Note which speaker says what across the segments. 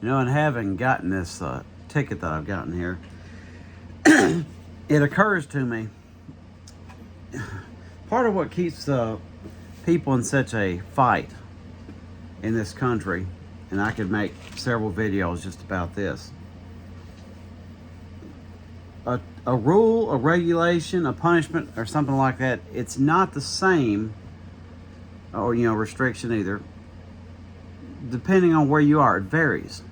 Speaker 1: You know, and having gotten this ticket that I've gotten here, it occurs to me, part of what keeps people in such a fight in this country, and I could make several videos just about this. A rule, a regulation, a punishment, or something like that, it's not the same, or restriction either, depending on where you are. It varies.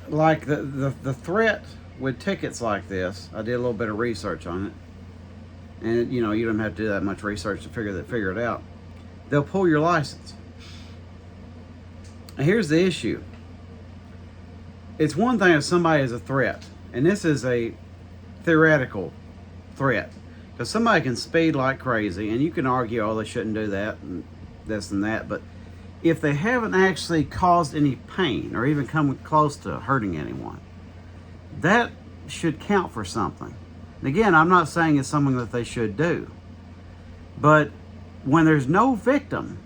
Speaker 1: Like the threat with tickets like this, I did a little bit of research on it, and you don't have to do that much research to figure it out. They'll pull your license. And here's the issue. It's one thing if somebody is a threat, and this is a theoretical threat, because somebody can speed like crazy, and you can argue, oh, they shouldn't do that, and this and that, but if they haven't actually caused any pain or even come close to hurting anyone, that should count for something. And again, I'm not saying it's something that they should do, but when there's no victim,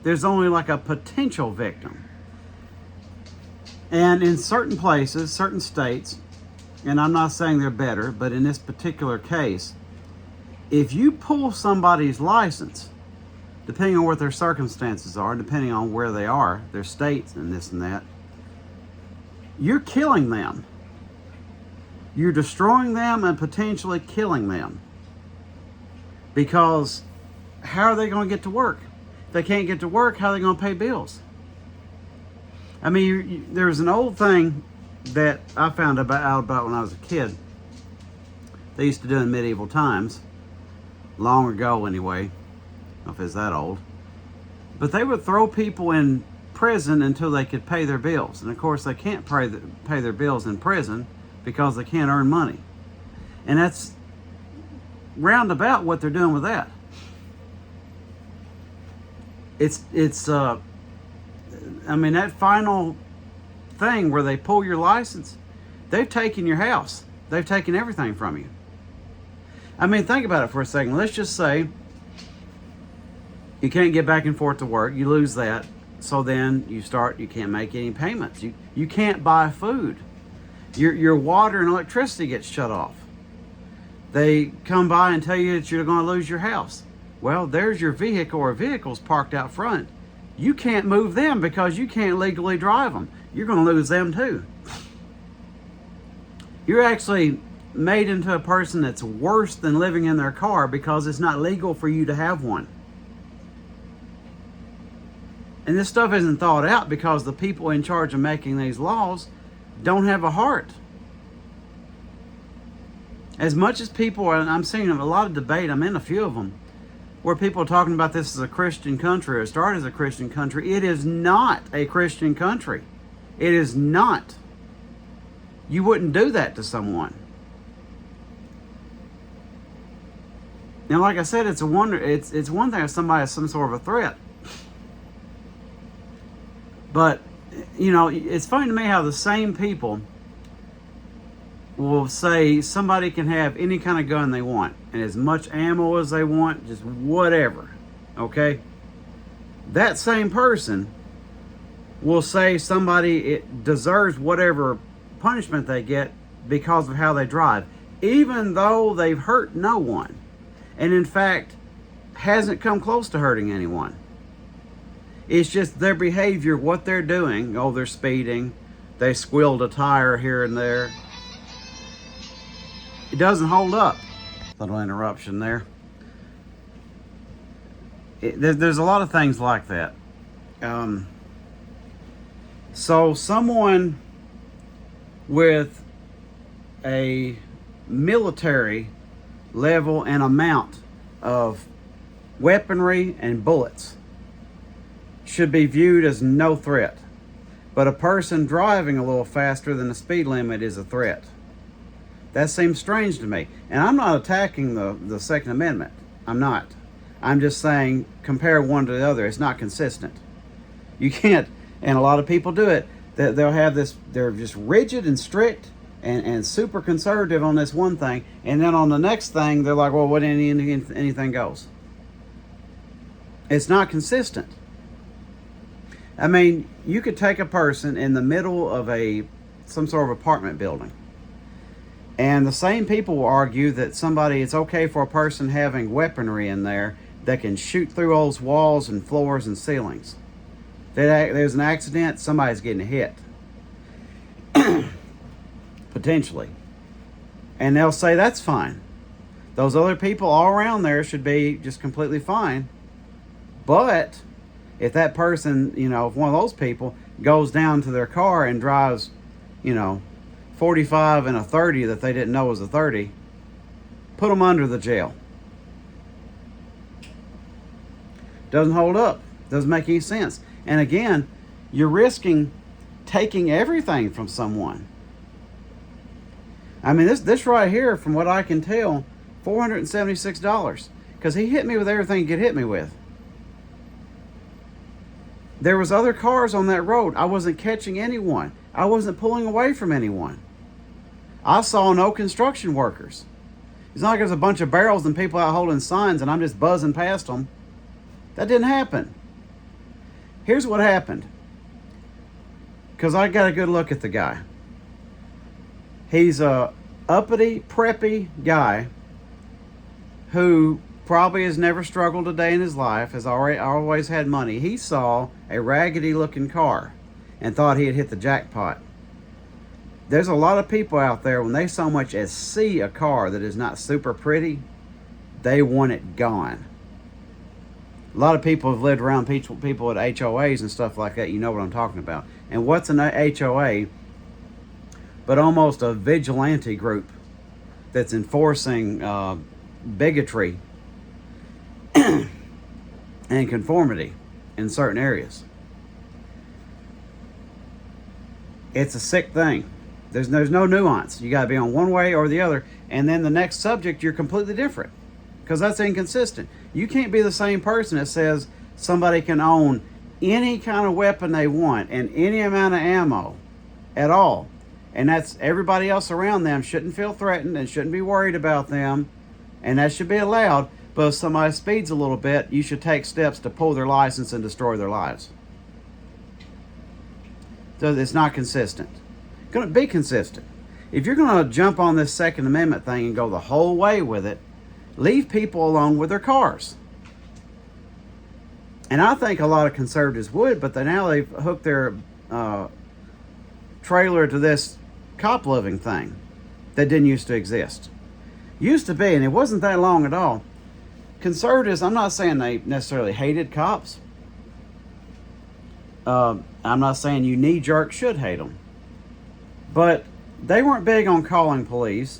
Speaker 1: there's only like a potential victim. And in certain places, certain states, and I'm not saying they're better, but in this particular case, if you pull somebody's license, depending on what their circumstances are, depending on where they are, their states and this and that, you're killing them. You're destroying them and potentially killing them. Because how are they going to get to work? If they can't get to work, how are they going to pay bills? I mean, there's an old thing that I found out about when I was a kid. They used to do in medieval times, long ago anyway. I don't know if it's that old. But they would throw people in prison until they could pay their bills. And of course, they can't pay their bills in prison because they can't earn money. And that's roundabout what they're doing with that. I mean, that final thing where they pull your license, they've taken your house. They've taken everything from you. I mean, think about it for a second. Let's just say you can't get back and forth to work. You lose that. So then you can't make any payments. You can't buy food. Your water and electricity gets shut off. They come by and tell you that you're going to lose your house. Well, there's your vehicle or vehicles parked out front. You can't move them because you can't legally drive them. You're going to lose them too. You're actually made into a person that's worse than living in their car because it's not legal for you to have one. And this stuff isn't thought out because the people in charge of making these laws don't have a heart. As much as people, and I'm seeing a lot of debate, I'm in a few of them, where people are talking about this as a Christian country or started as a Christian country. It is not a Christian country. It is not. You wouldn't do that to someone. Now, like I said, it's one thing if somebody has some sort of a threat. But, it's funny to me how the same people will say somebody can have any kind of gun they want and as much ammo as they want, just whatever, okay? That same person will say somebody deserves whatever punishment they get because of how they drive, even though they've hurt no one, and in fact hasn't come close to hurting anyone. It's just their behavior, what they're doing. Oh, they're speeding, they squealed a tire here and there. It doesn't hold up. Little interruption there. There's a lot of things like that. So someone with a military level and amount of weaponry and bullets should be viewed as no threat. But a person driving a little faster than the speed limit is a threat. That seems strange to me. And I'm not attacking the Second Amendment. I'm not. I'm just saying compare one to the other. It's not consistent. You can't, and a lot of people do it. They'll have this, they're just rigid and strict and super conservative on this one thing. And then on the next thing, they're like, well, what anything goes. It's not consistent. I mean, you could take a person in the middle of some sort of apartment building, and the same people will argue that it's okay for a person having weaponry in there that can shoot through those walls and floors and ceilings. There's an accident, somebody's getting hit. Potentially. And they'll say that's fine. Those other people all around there should be just completely fine. But if that person, if one of those people goes down to their car and drives, 45 and a 30 that they didn't know was a 30, put them under the jail. Doesn't hold up. Doesn't make any sense. And again, you're risking taking everything from someone. I mean, this right here, from what I can tell, $476. Because he hit me with everything he could hit me with. There was other cars on that road. I wasn't catching anyone. I wasn't pulling away from anyone. I saw no construction workers. It's not like there's a bunch of barrels and people out holding signs and I'm just buzzing past them. That didn't happen. Here's what happened. Because I got a good look at the guy. He's a uppity, preppy guy who probably has never struggled a day in his life, has always had money. He saw a raggedy looking car and thought he had hit the jackpot. There's a lot of people out there, when they so much as see a car that is not super pretty, they want it gone. A lot of people have lived around people at HOAs and stuff like that. You know what I'm talking about. And what's an HOA but almost a vigilante group that's enforcing bigotry and conformity in certain areas? It's a sick thing. There's no nuance. You got to be on one way or the other. And then the next subject, you're completely different. Because that's inconsistent. You can't be the same person that says somebody can own any kind of weapon they want and any amount of ammo at all. And that's everybody else around them shouldn't feel threatened and shouldn't be worried about them. And that should be allowed. But if somebody speeds a little bit, you should take steps to pull their license and destroy their lives. So it's not consistent. Going to be consistent. If you're going to jump on this Second Amendment thing and go the whole way with it, leave people alone with their cars. And I think a lot of conservatives would, but now they've hooked their trailer to this cop living thing that didn't used to exist. Used to be, and it wasn't that long at all. Conservatives, I'm not saying they necessarily hated cops. I'm not saying you knee-jerk should hate them. But they weren't big on calling police.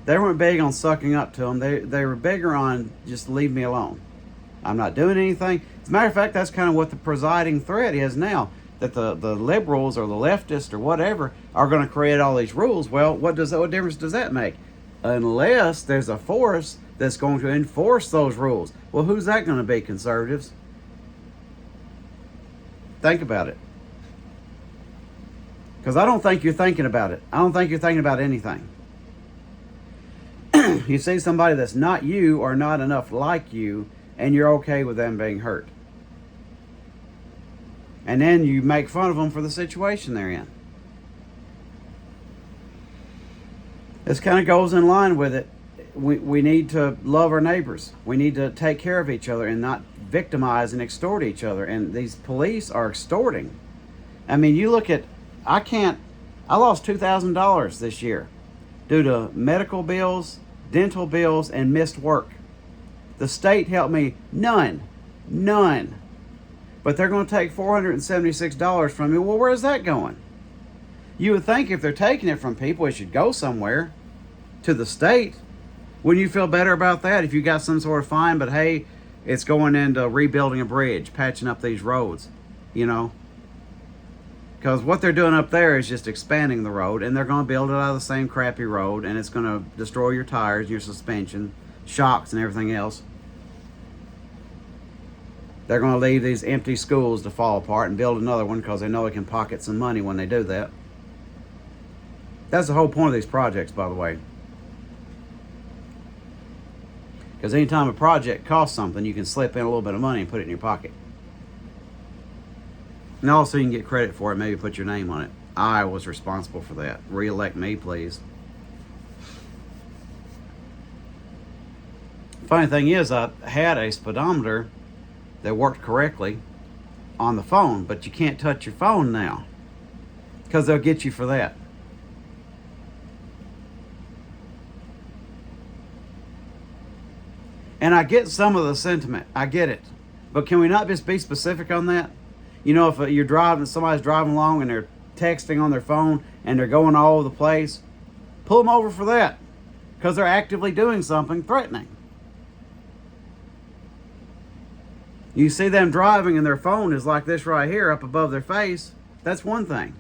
Speaker 1: They weren't big on sucking up to them. They were bigger on just leave me alone. I'm not doing anything. As a matter of fact, that's kind of what the presiding threat is now. That the liberals or the leftists or whatever are going to create all these rules. Well, what difference does that make? Unless there's a force that's going to enforce those rules. Well, who's that going to be, conservatives? Think about it. Because I don't think you're thinking about it. I don't think you're thinking about anything. You see somebody that's not you or not enough like you, and you're okay with them being hurt. And then you make fun of them for the situation they're in. This kind of goes in line with it. We need to love our neighbors. We need to take care of each other and not victimize and extort each other. And these police are extorting. I mean, you look at, I lost $2,000 this year due to medical bills, dental bills, and missed work. The state helped me none. But they're going to take $476 from me. Well, where's that going? You would think if they're taking it from people, it should go somewhere. To the state. Wouldn't you feel better about that if you got some sort of fine, but hey, it's going into rebuilding a bridge, patching up these roads, Because what they're doing up there is just expanding the road, and they're going to build it out of the same crappy road, and it's going to destroy your tires, your suspension, shocks, and everything else. They're going to leave these empty schools to fall apart and build another one because they know they can pocket some money when they do that. That's the whole point of these projects, by the way. Because anytime a project costs something, you can slip in a little bit of money and put it in your pocket. And also, you can get credit for it, maybe put your name on it. I was responsible for that. Re-elect me, please. Funny thing is, I had a speedometer that worked correctly on the phone, but you can't touch your phone now because they'll get you for that. And I get some of the sentiment. I get it. But can we not just be specific on that? You know, if you're driving, somebody's driving along and they're texting on their phone and they're going all over the place, pull them over for that because they're actively doing something threatening. You see them driving and their phone is like this right here up above their face. That's one thing.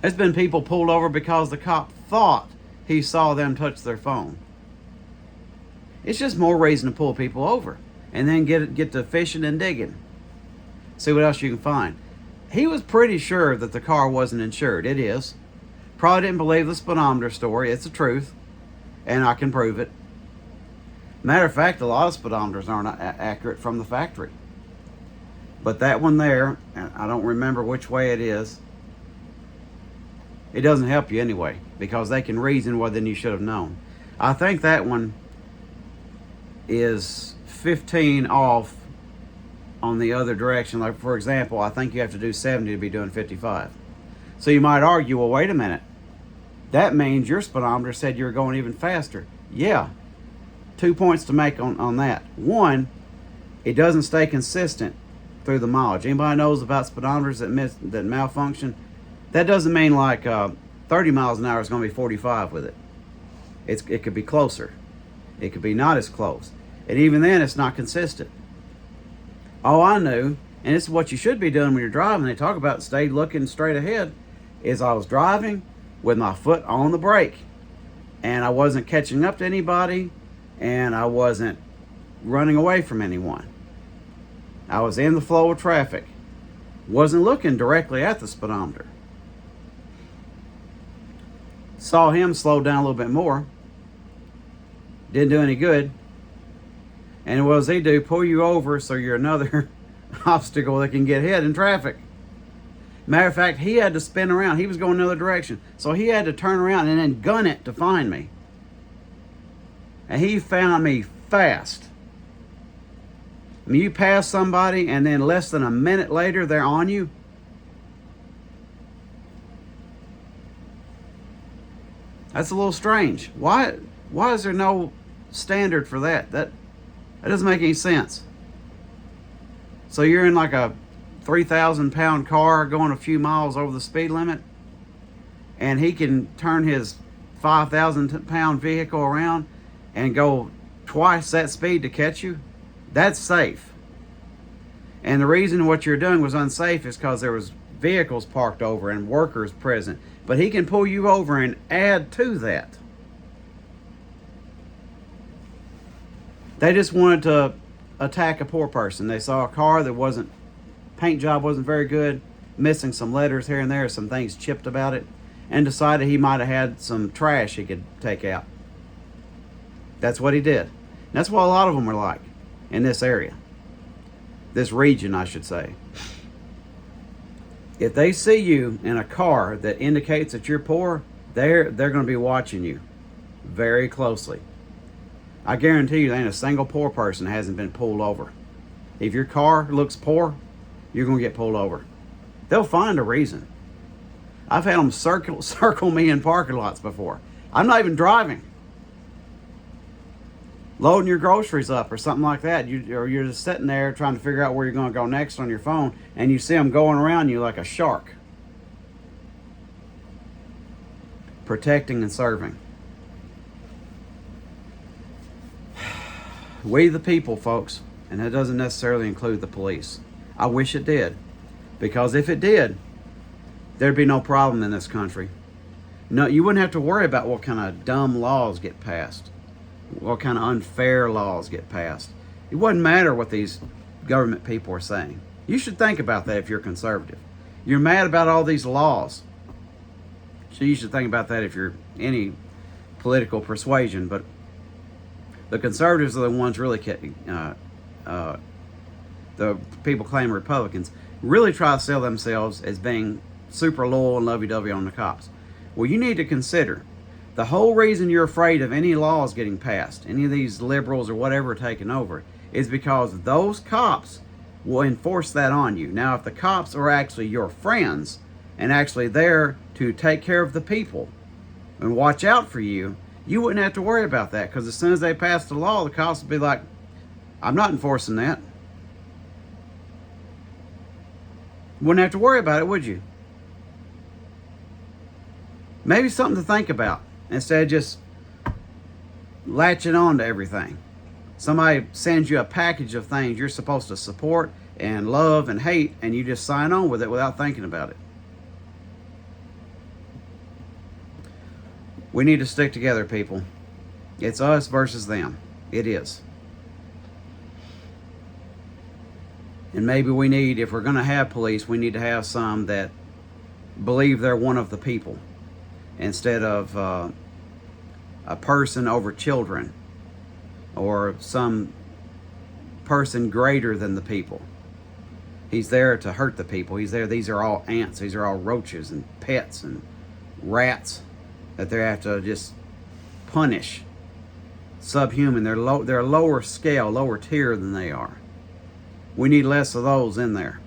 Speaker 1: There's been people pulled over because the cop thought he saw them touch their phone. It's just more reason to pull people over and then get to fishing and digging. See what else you can find. He was pretty sure that the car wasn't insured. It is. Probably didn't believe the speedometer story. It's the truth. And I can prove it. Matter of fact, a lot of speedometers aren't accurate from the factory. But that one there, I don't remember which way it is. It doesn't help you anyway, because they can reason more than you should have known. I think that one is 15 off on the other direction. Like, for example, I think you have to do 70 to be doing 55. So you might argue, well, wait a minute. That means your speedometer said you were going even faster. Yeah. 2 points to make on that. One, it doesn't stay consistent through the mileage. Anybody knows about speedometers that malfunction? That doesn't mean like 30 miles an hour is going to be 45 with it. It could be closer. It could be not as close. And even then, it's not consistent. All I knew, and this is what you should be doing when you're driving, they talk about stay looking straight ahead, is I was driving with my foot on the brake. And I wasn't catching up to anybody, and I wasn't running away from anyone. I was in the flow of traffic. Wasn't looking directly at the speedometer. Saw him slow down a little bit more. Didn't do any good. And what does he do? Pull you over so you're another obstacle that can get hit in traffic. Matter of fact, he had to spin around. He was going another direction. So he had to turn around and then gun it to find me. And he found me fast. I mean, you pass somebody and then less than a minute later, they're on you. That's a little strange. Why is there no standard for that? That doesn't make any sense. So you're in like a 3,000-pound car going a few miles over the speed limit, and he can turn his 5,000-pound vehicle around and go twice that speed to catch you. That's safe. And the reason what you're doing was unsafe is because there was vehicles parked over and workers present. But he can pull you over and add to that. They just wanted to attack a poor person. They saw a car that paint job wasn't very good, missing some letters here and there, some things chipped about it, and decided he might have had some trash he could take out. That's what he did. And that's what a lot of them are like in this area. This region, I should say. If they see you in a car that indicates that you're poor, they're going to be watching you very closely. I guarantee you there ain't a single poor person that hasn't been pulled over. If your car looks poor, you're going to get pulled over. They'll find a reason. I've had them circle me in parking lots before. I'm not even driving. Loading your groceries up or something like that. You're just sitting there trying to figure out where you're going to go next on your phone, and you see them going around you like a shark. Protecting and serving. We the people, folks, and that doesn't necessarily include the police. I wish it did, because if it did, there'd be no problem in this country. No, you wouldn't have to worry about what kind of dumb laws get passed. What kind of unfair laws get passed. It wouldn't matter what these government people are saying. You should think about that if you're conservative. You're mad about all these laws. So you should think about that if you're any political persuasion. But the conservatives are the ones really the people claim Republicans, really try to sell themselves as being super loyal and lovey-dovey on the cops. Well, you need to consider the whole reason you're afraid of any laws getting passed, any of these liberals or whatever taking over, is because those cops will enforce that on you. Now, if the cops are actually your friends and actually there to take care of the people and watch out for you, you wouldn't have to worry about that, because as soon as they pass the law, the cops would be like, I'm not enforcing that. Wouldn't have to worry about it, would you? Maybe something to think about instead of just latching on to everything. Somebody sends you a package of things you're supposed to support and love and hate, and you just sign on with it without thinking about it. We need to stick together, people. It's us versus them. It is. And maybe we need, if we're going to have police, we need to have some that believe they're one of the people instead of a person over children or some person greater than the people. He's there to hurt the people. He's there. These are all ants. These are all roaches and pets and rats that they have to just punish. Subhuman. They're a lower scale, lower tier than they are. We need less of those in there.